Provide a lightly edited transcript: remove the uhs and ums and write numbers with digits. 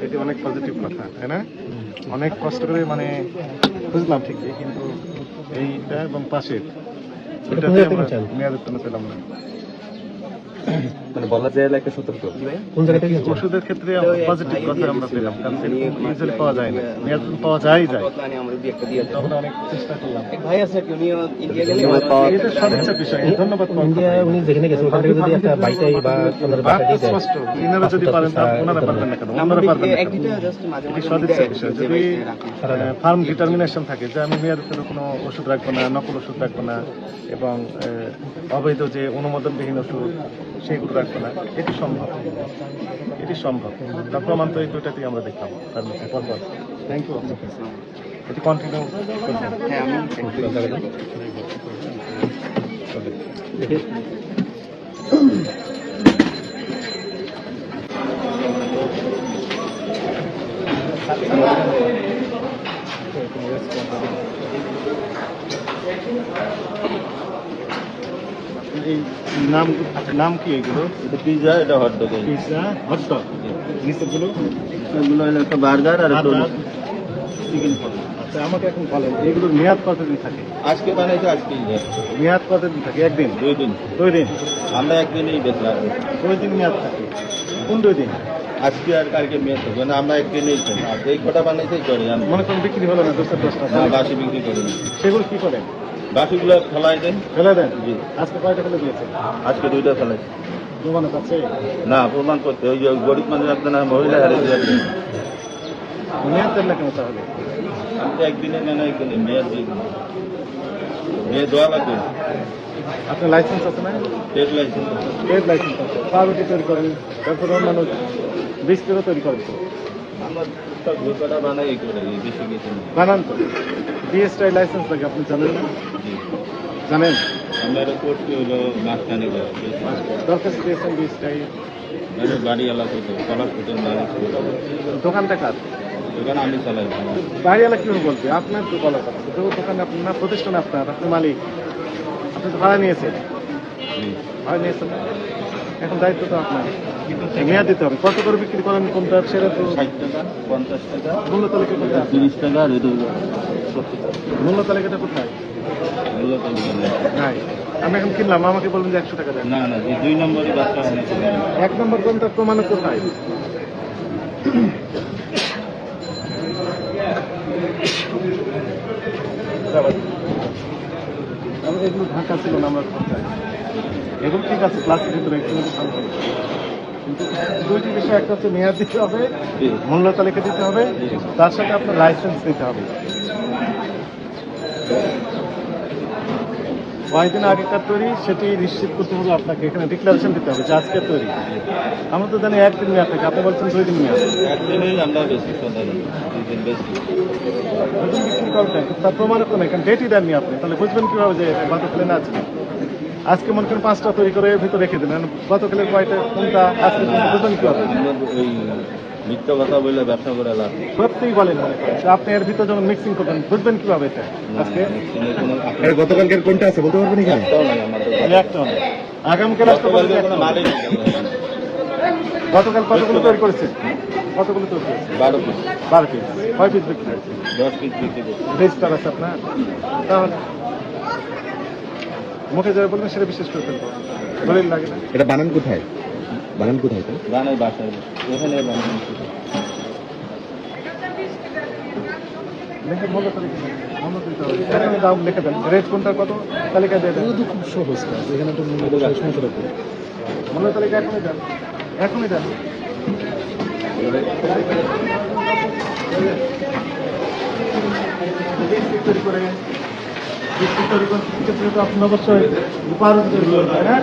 এটি অনেক পজিটিভ কথা, তাই না? অনেক কষ্ট করে মানে বুঝলাম ঠিকই, কিন্তু এইটা এবং পাশের এটাতে আমরা মেয়াদ উত্তীর্ণ পেলাম না। মানে বলা যায় একটা সতর্ক কোন জায়গা থেকে ওষুধের ক্ষেত্রে পজিটিভ কথা আমরা পেলাম, কারণ ইজিলি পাওয়া যায় না, মেয়াদ পাওয়া যায় তখন অনেক চেষ্টা করলাম। ভাই আছে কি উনি ইন্ডিয়া গেলে এটা সদিচ্ছার বিষয়, ধন্যবাদ। ইন্ডিয়া উনি যেখানে গেছেন ওখান থেকে যদি একটা বাইটাই বা ওনার বাসা দিয়ে দেয়, স্পষ্ট ইনারা যদি পারেন তা ওনারা পারবেন না কেন, ওনারা পারবেন না কেন? এটি সদিচ্ছার বিষয়। যদি ফার্ম ডিটারমিনেশন থাকে যে আমি মেয়াদ উত্তীর্ণ কোনো ওষুধ রাখবো না, নকল ওষুধ রাখবো না, এবং অবৈধ যে অনুমোদনবিহীন ওষুধ সেগুলো রাখবো না, এটি সম্ভব, এটি সম্ভব। তার প্রমাণ তো এই দুইটাতেই আমরা দেখলাম তার মধ্যে পরপর। Thank you. এটি কন্টিনিউ করবেন? হ্যাঁ আমি এই নাম নাম কি এগুলো? এটা পিৎজা, এটা হটডগ। পিৎজা, হটডগ, নিচেরগুলো এগুলো হলো একটা বার্গার আর একটা চিকেন। আচ্ছা, আমাকে এখন বলেন এগুলোর মেয়াদ কতদিন থাকে? আজকে বানাইছে, আজকে মেয়াদ কতদিন থাকে? একদিন, 2 দিন। 2 দিন? আমরা একদিনই বেচলাম। 2 দিন মেয়াদ থাকে। কোন 2 দিন? আজকে আর কালকে মেয়ে থাকবে না, আমরা একদিনই খেলাম। আর এই কটা বানাইছে করে আমি মনে করেন বিক্রি হলো না 10টা, না, বাসি বিক্রি করি না। সেগুলো কি করেন? বাসিগুলো ফেলাই দেন। ফেলে দেন? জি। আজকে কয়টা ফেলে দিয়েছে? আজকে 2টা ফেলাইছে। প্রমাণ আছে? না, প্রমাণ করতে ওই যে গরিব মানুষ আপনার মহিলা হারিয়ে যাবে। মেয়াদ দেন না কেন তাহলে? আমি তো একদিনে মানে একদিনে মেয়ের দিই, মেয়ে দেওয়া লাগবে। আপনার লাইসেন্স আছে না? Trade licence. ট্রেড লাইসেন্স আছে, পাউরুটি তৈরি করেন, তারপর অন্যান্য বিস্কুটও তৈরি করেন তো? আমরা টুকটাক যে কটা বানাই এই করে বেশি কিছু না। বানান তো? বিএসটাই লাইসেন্স লাগে, আপনি জানেন না? জি। জানেন? আমরা এটা করছি হলো মাঝখানে দরখাস্ত দিয়েছেন বিএসটাই? বাড়ি এলাকা তো কলার ফুটের মানুষ দোকানটা কার? দোকান আমি চালাই। বাড়িওয়ালা কিভাবে বলবে? আপনার তো বলার কথা, তো দোকানে আপনার না, প্রতিষ্ঠান আপনার, আপনি মালিক, আপনি তো ভাড়া নিয়েছেন, ভাড়া নিয়েছেন না? এখন দায়িত্ব তো আপনার, মেয়াদ দিতে হবে। কত করে বিক্রি করেন কোনটা সেটা তো? 60 টাকা, 50 টাকা, মূল্য তালিকা কোথায়? 30 টাকা আর এটা 70 টাকা। মূল্য তালিকাটা কোথায়? এগুলো তো নাই। আমি এখন কিনলাম, আমাকে বলবেন যে 100 টাকা দেন। না না, যে 2 নম্বরই বাচ্চা হয় না। 1 নম্বর কোনটা প্রমাণ কোথায়? এগুলো ঢাকা ছিল না, আমরা এগুলো ঠিক আছে, প্লাস্টিক ভিতরে একটু ভালো হবে। কিন্তু 2টি বিষয়, একটা হচ্ছে মেয়াদ দিতে হবে, মূল্য তালিকা দিতে হবে, তার সাথে আপনার লাইসেন্স নিতে হবে। কয়েকদিন আগেকার তৈরি সেটি নিশ্চিত করতে হবে আপনাকে, এখানে ডিক্লারেশন দিতে হবে যে আজকের তৈরি। আমরা তো জানি 1 দিন মেয়াদ থাকে, আপনি বলছেন 2 দিন মেয়াদ। একদিনই আমরা বেশি সাধারণ, 2 দিন বেশি। বিক্রি করবেন, তার প্রমাণ তো নেই, কারণ ডেটই দেননি আপনি, তাহলে বুঝবেন কিভাবে যে গতকালের আছে? আজকে মনে করেন 5টা তৈরি করে ভিতরে রেখে দিলেন, গতকালের কয়টা কোনটা আজকে বুঝবেন কিভাবে? আমরা ওই মিথ্যা কথা বলে ব্যবসা করে লাভ। সত্যিই বলেন, মনে করেন আপনি এর ভিতরে যখন মিক্সিং করবেন বুঝবেন কিভাবে এটা? আজকে গতকালকের কোনটা আছে বলতে পারবেন এখানে? একটাও নাই আমাদের। একটা নয়, আগামীকাল আসতে পারবেন একটা। মালিক গতকাল কতগুলো তৈরি করেছে? কতগুলো তৈরি করেছে? 12 পিস। 12 পিস। 6 পিস বিক্রি হয়েছে। 10 পিস বিক্রি করছি। রেজিস্টার আছে আপনার? তাহলে মুখে যারা বলবেন সেটা বিশেষ করে ফেলবো, দলিল লাগে না। এটা বানান কোথায়? বানান কোথায়? বানাই বাসায়, ওখানে বানাই। লিখে মূল্য তালিকা দেন, মূল্য দিতে হবে। এখানে দাম লিখে দেন, রেট কোনটা কত তালিকা দিয়ে দেন। খুব সহজ কাজ, এখানে তো মূল্য তালিকা এখনই দেন, এখনই দেন। তৈরি করে আপনি অবশ্যই পাউরুটি তৈরি করবেন, তাই না?